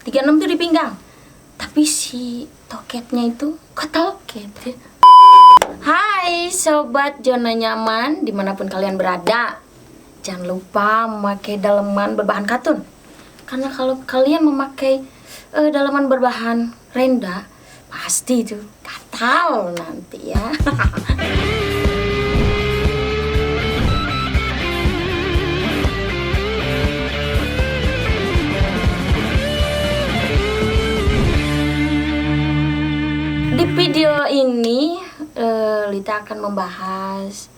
36 tuh di pinggang. Tapi si toketnya itu kok toket ya? Hai sobat zona nyaman dimanapun kalian berada, jangan lupa memakai daleman berbahan katun. Karena kalau kalian memakai daleman berbahan renda, pasti itu gatal nanti ya. Di video ini Lita akan membahas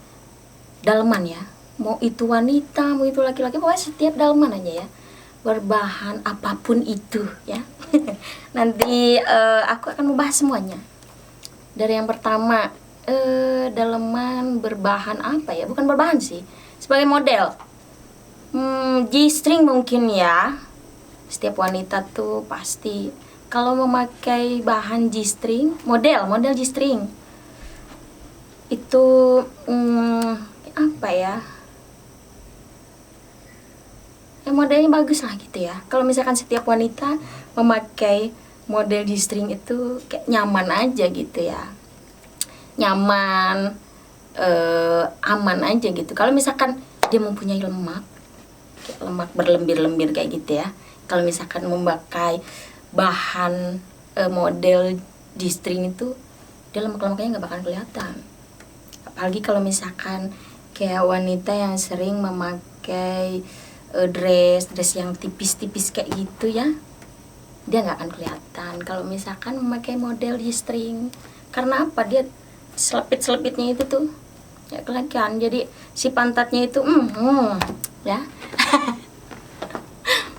daleman ya. Mau itu wanita, mau itu laki-laki, pokoknya setiap daleman aja ya. Berbahan apapun itu ya. Nanti aku akan membahas semuanya. Dari yang pertama, daleman berbahan apa ya? Bukan berbahan sih, sebagai model. G-string mungkin ya. Setiap wanita tuh pasti kalau memakai bahan G-string, model G-string itu apa ya? Modelnya bagus lah gitu ya. Kalau misalkan setiap wanita memakai model G-string itu kayak nyaman aja gitu ya. Nyaman, aman aja gitu. Kalau misalkan dia mempunyai lemak berlembir-lembir kayak gitu ya. Kalau misalkan memakai bahan model G-string itu dia lemak-lemaknya nggak bakal kelihatan. Apalagi kalau misalkan kayak wanita yang sering memakai dress yang tipis-tipis kayak gitu ya, dia nggak akan kelihatan kalau misalkan memakai model G-string. Karena apa? Dia selipit-selipitnya itu tuh ya kelihatan. Jadi si pantatnya itu ya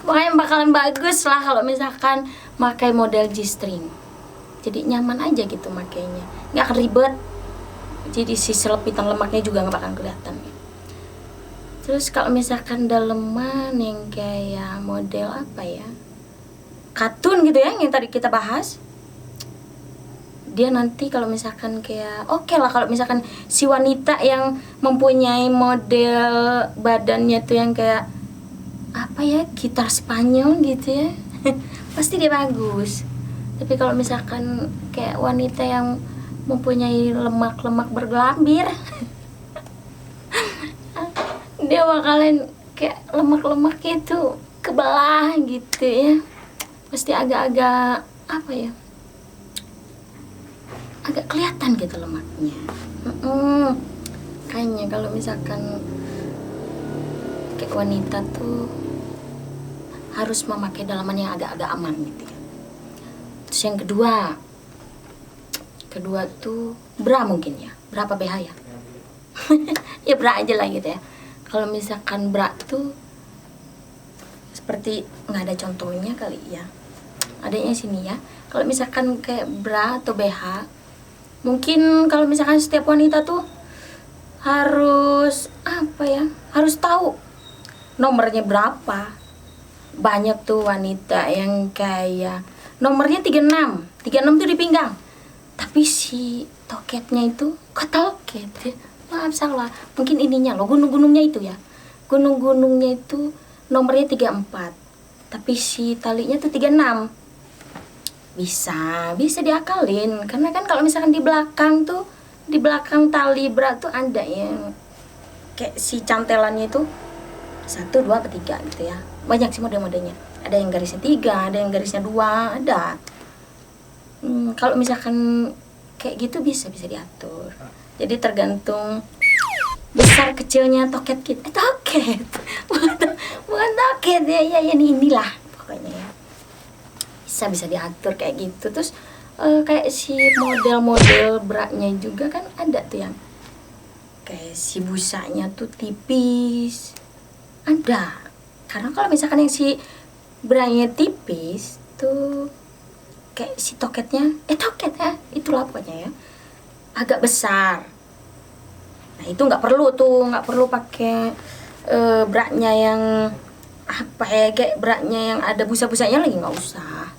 pokoknya bakalan bagus lah kalau misalkan pakai model G-string. Jadi nyaman aja gitu makainya, nggak akan ribet. Jadi si selepitan lemaknya juga nggak bakal kelihatan. Terus kalau misalkan daleman yang kayak model apa ya, katun gitu ya, yang tadi kita bahas, dia nanti kalau misalkan kayak oke lah kalau misalkan si wanita yang mempunyai model badannya tuh yang kayak apa ya, gitar Spanyol gitu ya, pasti dia bagus. Tapi kalau misalkan kayak wanita yang mempunyai lemak-lemak bergelambir dia bakalan kayak lemak-lemaknya itu kebelah gitu ya, pasti agak-agak apa ya, agak kelihatan gitu lemaknya. Kayaknya kalau misalkan kayak wanita tuh harus memakai dalaman yang agak-agak aman gitu ya. Terus yang kedua tuh bra mungkin ya, bra apa BH ya. Ya bra aja lah gitu ya. Kalau misalkan bra tuh seperti nggak ada contohnya kali ya, adanya sini ya. Kalau misalkan kayak bra atau BH, mungkin kalau misalkan setiap wanita tuh harus apa ya, harus tahu nomornya berapa. Banyak tuh wanita yang kayak nomornya 36 tuh di pinggang. Tapi si toketnya itu kok toket ya? Maaf salah, mungkin ininya loh, gunung-gunungnya itu ya. Gunung-gunungnya itu nomornya 34, tapi si talinya tuh 36. Bisa diakalin. Karena kan kalau misalkan di belakang tuh, di belakang tali bra tuh ada yang kayak si cantelannya itu 1, 2, atau 3 gitu ya. Banyak sih model-modelnya. Ada yang garisnya 3, ada yang garisnya 2, ada. Kalau misalkan kayak gitu bisa diatur. Jadi tergantung besar kecilnya toket kita. Toket. Bukan toket ya inilah pokoknya ya. Bisa diatur kayak gitu. Terus kayak si model-model bra-nya juga kan ada tuh yang kayak si busanya tuh tipis. Ada. Karena kalau misalkan yang si bra-nya tipis tuh kayak si toketnya toket ya, itulah pokoknya ya, agak besar. Nah itu nggak perlu pakai bra-nya yang apa ya, kayak bra-nya yang ada busa-busanya lagi, nggak usah.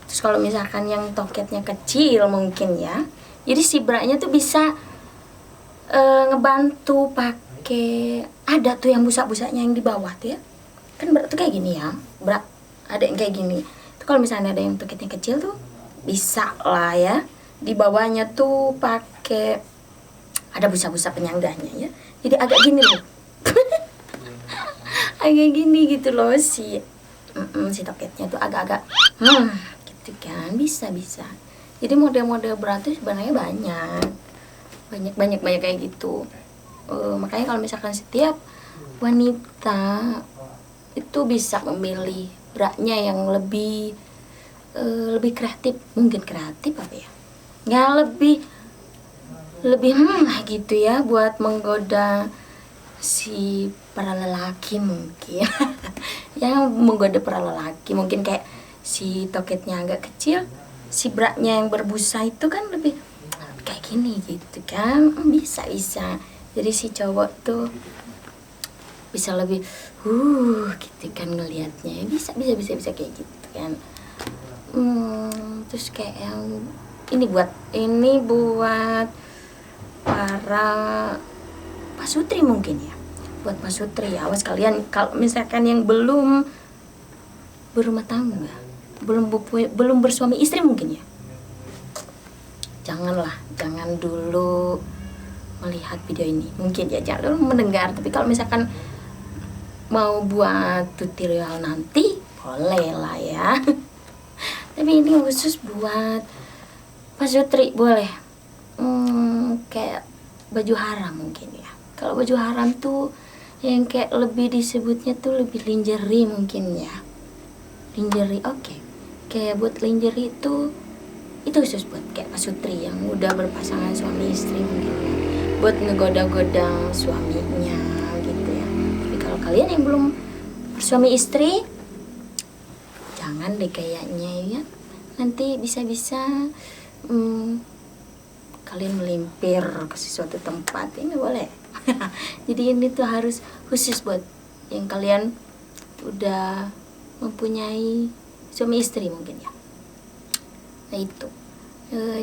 Terus kalau misalkan yang toketnya kecil mungkin ya, jadi si bra-nya tuh bisa ngebantu pakai, ada tuh yang busa-busanya yang di bawah tuh ya, kan bra tuh kayak gini ya, bra ada yang kayak gini. Kalau misalnya ada yang toketnya kecil tuh bisa lah ya. Di bawahnya tuh pakai ada busa-busa penyangganya ya. Jadi agak gini loh. Agak gini gitu loh si toketnya tuh agak-agak gitu kan, bisa. Jadi model-model bra tuh sebenarnya banyak kayak gitu. Makanya kalau misalkan setiap wanita itu bisa memilih bra-nya yang lebih kreatif, mungkin kreatif apa ya? Ya lebih gitu ya, buat menggoda si para lelaki mungkin. Yang menggoda para lelaki mungkin kayak si toketnya agak kecil, si bra-nya yang berbusa itu kan lebih kayak gini gitu kan. Bisa. Jadi si cowok tuh bisa lebih gitu kan ngelihatnya. Bisa kayak gitu kan. Terus kayak yang ini buat para pasutri mungkin ya. Buat pasutri, awas kalian kalau misalkan yang belum berumah tangga, belum bersuami istri mungkin ya. Jangan dulu melihat video ini. Mungkin ya jangan dulu mendengar, tapi kalau misalkan mau buat tutorial nanti boleh lah ya. Tapi ini khusus buat pasutri boleh. Kayak baju haram mungkin ya. Kalau baju haram tuh yang kayak lebih disebutnya tuh lebih lingerie mungkin ya. Lingerie, oke. Kayak buat lingerie itu khusus buat kayak pasutri yang udah berpasangan suami istri mungkin ya. Buat ngegoda-goda suaminya gitu ya. Tapi kalau kalian yang belum bersuami istri, jangan deh kayaknya ya. Nanti bisa-bisa kalian melimpir ke sesuatu tempat, ini nggak boleh. Jadi ini tuh harus khusus buat yang kalian udah mempunyai suami istri mungkin ya. Nah itu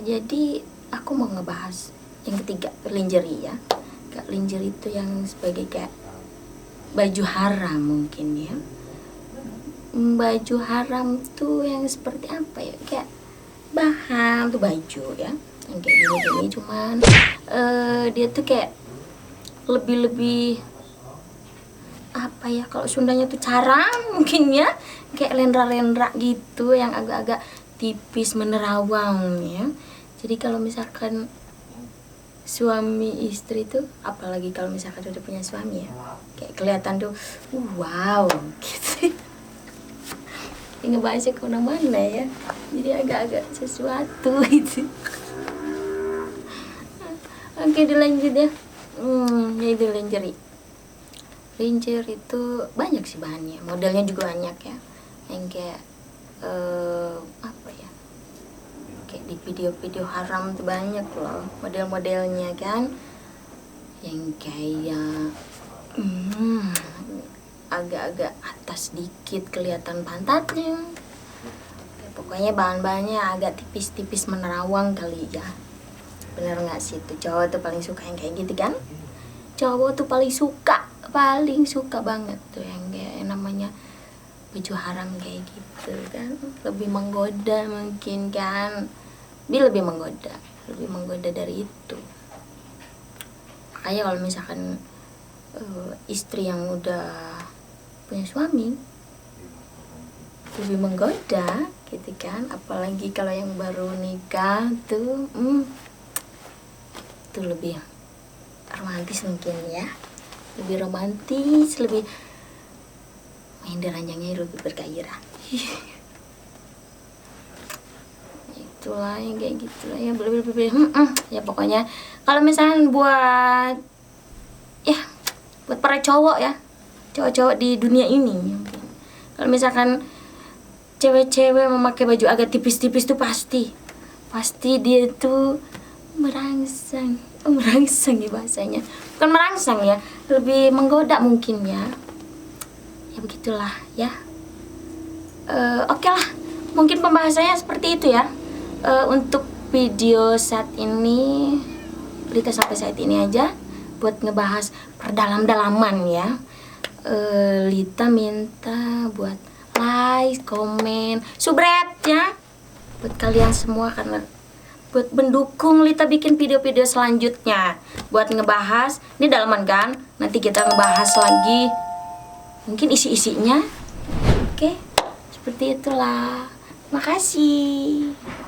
jadi aku mau ngebahas yang ketiga, lingerie ya. Kayak lingerie itu yang sebagai kayak baju haram mungkin ya. Baju haram tuh yang seperti apa ya, kayak bahan tuh baju ya yang kayak gini cuman dia tuh kayak lebih apa ya, kalau Sundanya tuh carang mungkin ya, kayak lendra-lendra gitu yang agak-agak tipis menerawang ya. Jadi kalau misalkan suami istri tuh, apalagi kalau misalkan udah punya suami ya, kayak kelihatan tuh wow gitu. Ngebahasnya kemana-mana ya, jadi agak-agak sesuatu gitu. Oke, dilanjut ya. Itu lingerie itu banyak sih bahannya, modelnya juga banyak ya, yang kayak apa ya, kayak di video-video haram tuh banyak loh model-modelnya kan, yang kayak agak-agak atas dikit kelihatan pantatnya. Pokoknya bahan-bahannya agak tipis-tipis menerawang kali ya. Bener nggak sih tuh, cowok tuh paling suka yang kayak gitu kan? Cowok tuh paling suka banget tuh yang kayak namanya baju haram kayak gitu kan. Lebih menggoda mungkin kan, dia lebih menggoda dari itu. Makanya kalau misalkan istri yang udah punya suami lebih menggoda gitu kan, apalagi kalau yang baru nikah tuh itu lebih romantis mungkin ya, lebih romantis, lebih main ranjangnya lebih bergairah. Itulah yang kayak gitulah ya, lebih ya pokoknya kalau misalnya buat para cowok ya, cowok-cowok di dunia ini, kalau misalkan cewek-cewek memakai baju agak tipis-tipis tuh pasti dia tuh merangsang ya bahasanya, bukan merangsang ya, lebih menggoda mungkin ya begitulah ya. Oke lah, mungkin pembahasannya seperti itu ya. Untuk video saat ini berita sampai saat ini aja, buat ngebahas perdalam-dalaman ya. Lita minta buat like, komen, subscribe ya. Buat kalian semua, karena buat mendukung Lita bikin video-video selanjutnya. Buat ngebahas, ini dalaman kan? Nanti kita ngebahas lagi mungkin isi-isinya. Oke, seperti itulah. Makasih.